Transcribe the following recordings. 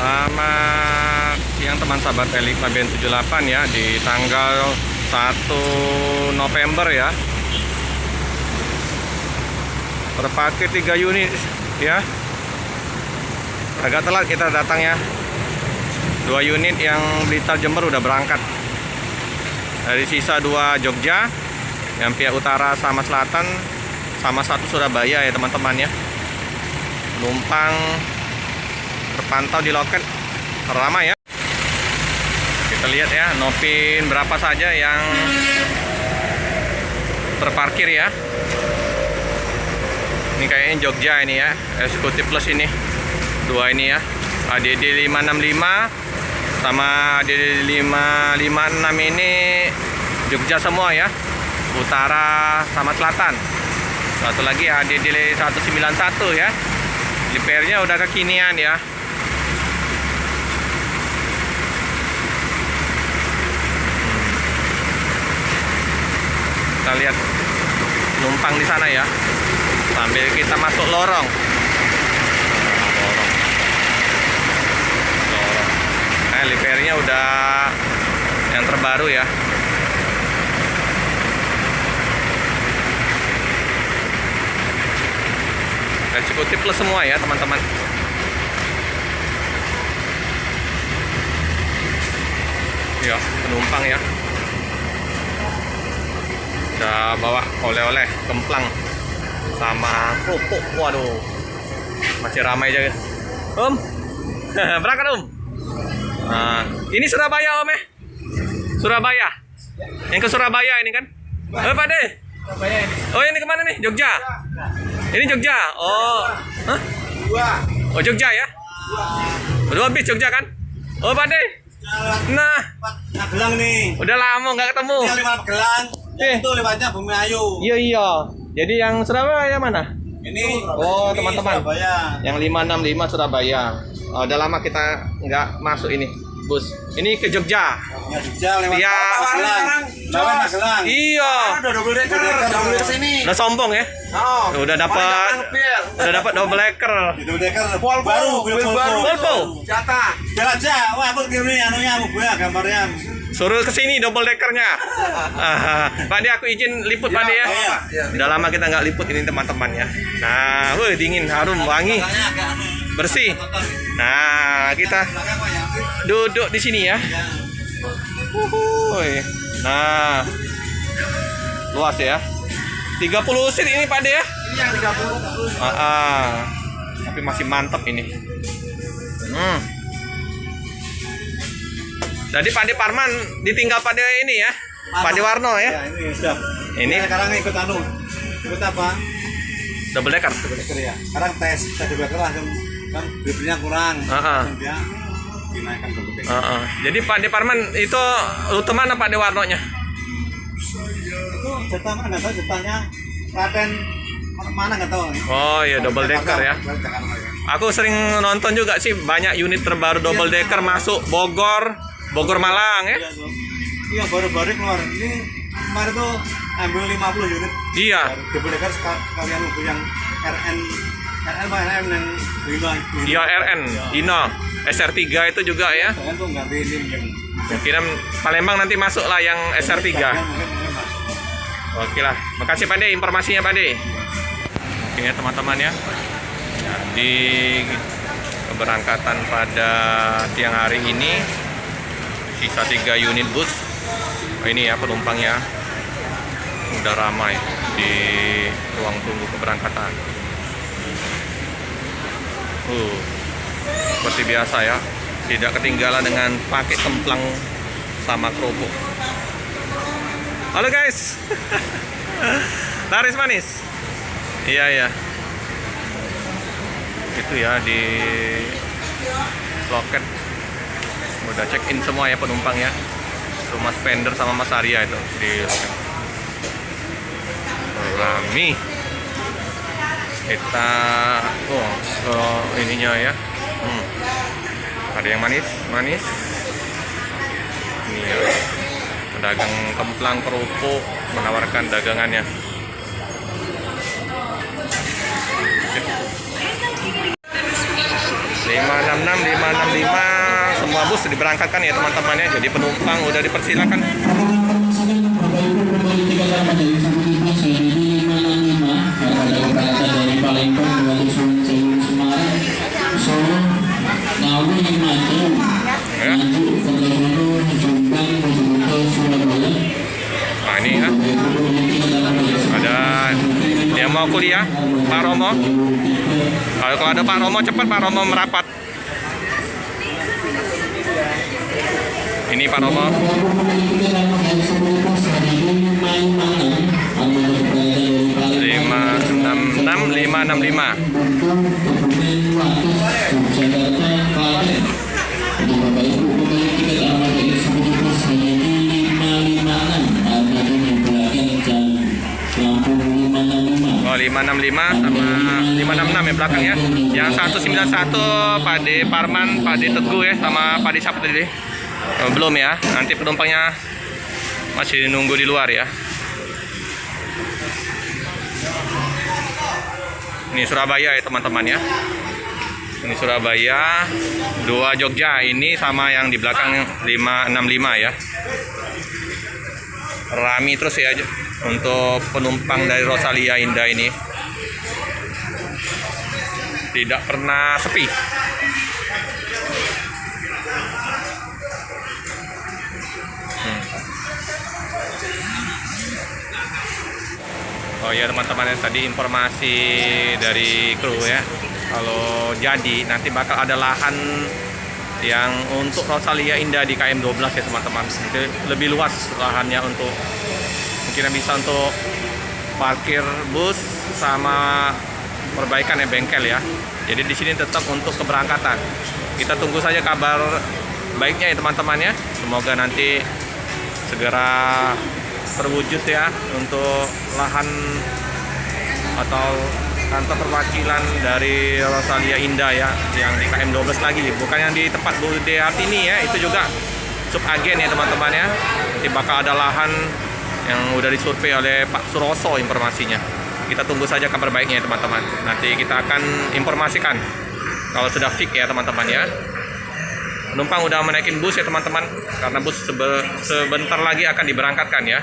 Selamat siang teman sahabat Elika BN78 ya, di tanggal 1 November ya. Terpakai 3 unit ya. Agak telat kita datang ya. 2 unit yang Blitar Jember udah berangkat. Dari sisa 2 Jogja, yang pihak utara sama selatan, sama 1 Surabaya ya teman-teman ya. Penumpang terpantau di loket ramai ya. Kita lihat ya, Novin berapa saja yang terparkir ya. Ini kayaknya Jogja ini ya, Eksekutif Plus ini 2 ini ya, ADD 565 sama ADD 556 ini Jogja semua ya, utara sama selatan. Satu lagi ADD 191 ya, repairnya udah kekinian ya. Kita lihat numpang di sana ya, sambil kita masuk lorong. Repairnya udah yang terbaru ya. Eksekutif Plus semua ya teman-teman. Ya, penumpang ya. Udah bawa oleh-oleh, kemplang sama kerupuk. Waduh, masih ramai aja. Berangkat Nah, ini Surabaya ya. Surabaya. Yang ke Surabaya ini kan? Pak De. Oh, ini kemana nih? Jogja. Ini Jogja. Oh, hah? Oh, Jogja ya? 2 bis Jogja kan? Oh, Pak De. Nah, Magelang nih. Udah lama nggak ketemu. Yang 5 Magelang. Itu lewatnya Bumi Ayu. Iya. Jadi yang Surabaya mana? Ini. Oh, teman-teman. Surabaya. Yang 565 Surabaya. Oh, udah lama kita nggak masuk ini bus. Ini ke Jogja. Ya, Jogja lewat. Iya. Magelang. Lewat Magelang. Iya. Udah double decker sini. Udah sombong ya? Oh. Udah dapat double decker. Double decker baru, Volvo. Jatah. Jalan aja. Wah, aku kirim nih anunya, bukunya, gambarnya. Suruh ke sini double deckernya. Pak De, aku izin liput Pak De ya. Udah lama kita nggak liput ini teman-teman ya. Nah, dingin, harum, wangi, bersih. Nah, kita duduk di sini ya. Nah, luas ya. 30 seat ini Pak De ya. Ini yang 30. Tapi masih mantap ini. Jadi Pak De Parman ditinggal Pak De ini ya. Pak De Warno ya. Ya, ini sudah. Ini sekarang ikut ikut apa? double decker. Double decker ya. Sekarang tes double decker langsung kan gripnya kurang. Langsung dia dinaikkan double decker. Jadi Pak De Parman itu rute mana Pak De Warno-nya? Itu jatah mana nggak tahu, jatahnya Klaten mana nggak tahu. Oh iya, double decker ya. Aku sering nonton juga sih, banyak unit terbaru double decker masuk Bogor Malang ya. Iya, baru-baru keluar. Ini kemarin tuh ambil 50 unit. Iya. Double decker sekalian mobil yang RN apa RN yang Hino. Iya, RN Hino SR3 itu juga ya. Jangan tuh ganti ini mungkin. Kira Palembang nanti masuk lah yang SR3. Oke lah, makasih Pak De informasinya Pak De. Oke ya teman-teman ya. Di keberangkatan pada siang hari ini sisa 3 unit bus. Ini ya penumpangnya udah ramai di ruang tunggu keberangkatan. Seperti biasa ya, tidak ketinggalan dengan pakai kemplang sama kerupuk. Halo guys. Laris manis. Iya. Itu ya di loket. Udah check in semua ya penumpang ya. Mas Pender sama Mas Arya itu di loket. Rami. Kita ininya ya. Ada yang manis. Ini ya. Pedagang kemplang kerupuk menawarkan dagangannya. 566, 565 diberangkatkan ya teman-teman ya. Jadi penumpang udah dipersilakan. Ya. Nah ini ya, ada yang mau kuliah, Pak Romo. Kalau ada Pak Romo, cepat Pak Romo merapat. Ini Pak Romo. lima enam lima. Oh 565 sama 566 ya belakangnya. Yang 191 Pak De Parman, Pak De Teguh ya, sama Pak De siapa tadi? Oh, belum ya. Nanti penumpangnya masih nunggu di luar ya. Ini Surabaya ya teman-teman ya. Ini Surabaya, 2 Jogja, ini sama yang di belakang 565 ya. Rami terus ya untuk penumpang dari Rosalia Indah ini. Tidak pernah sepi. Oh ya teman-teman, tadi informasi dari kru ya, kalau jadi nanti bakal ada lahan yang untuk Rosalia Indah di KM 12 ya teman-teman. Lebih luas lahannya, untuk mungkin bisa untuk parkir bus sama perbaikan ya bengkel ya. Jadi di sini tetap untuk keberangkatan. Kita tunggu saja kabar baiknya ya teman-teman ya. Semoga nanti segera terwujud ya untuk lahan atau kantor perwakilan dari Rosalia Indah ya, yang di KM 12 lagi, bukan yang di tempat Bu Deartini ya, itu juga subagen ya teman-teman ya. Nanti bakal ada lahan yang udah disurvei oleh Pak Suroso informasinya. Kita tunggu saja kabar baiknya ya teman-teman. Nanti kita akan informasikan kalau sudah fix ya teman-teman ya. Penumpang udah menaikin bus ya teman-teman, karena bus sebentar lagi akan diberangkatkan ya.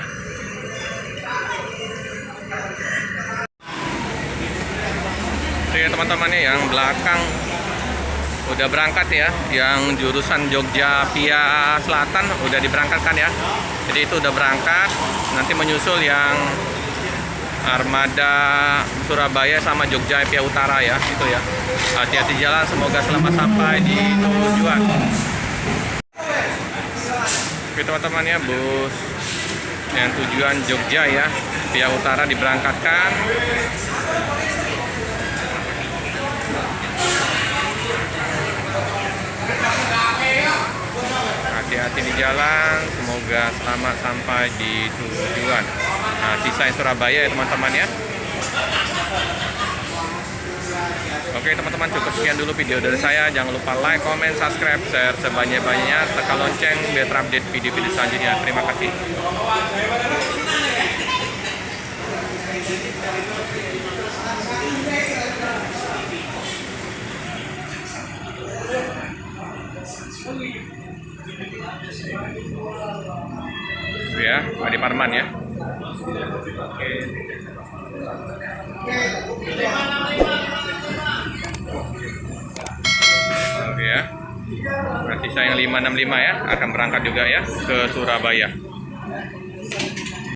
Itu ya teman-teman ya, yang belakang udah berangkat ya, yang jurusan Jogja via Selatan udah diberangkatkan ya. Jadi itu udah berangkat, nanti menyusul yang armada Surabaya sama Jogja via Utara ya, itu ya. Hati-hati jalan, semoga selamat sampai di tujuan. Oke teman-teman ya, bus yang tujuan Jogja ya via Utara diberangkatkan. Hati-hati di jalan, semoga selamat sampai di tujuan. Nah, sisa Surabaya ya teman-teman ya. Oke teman-teman, cukup sekian dulu video dari saya. Jangan lupa like, comment, subscribe, share sebanyak-banyaknya, tekan lonceng biar terupdate video-video selanjutnya. Terima kasih. Ya, Pak De Parman ya. Oke ya. Nanti saya yang 565 ya akan berangkat juga ya ke Surabaya.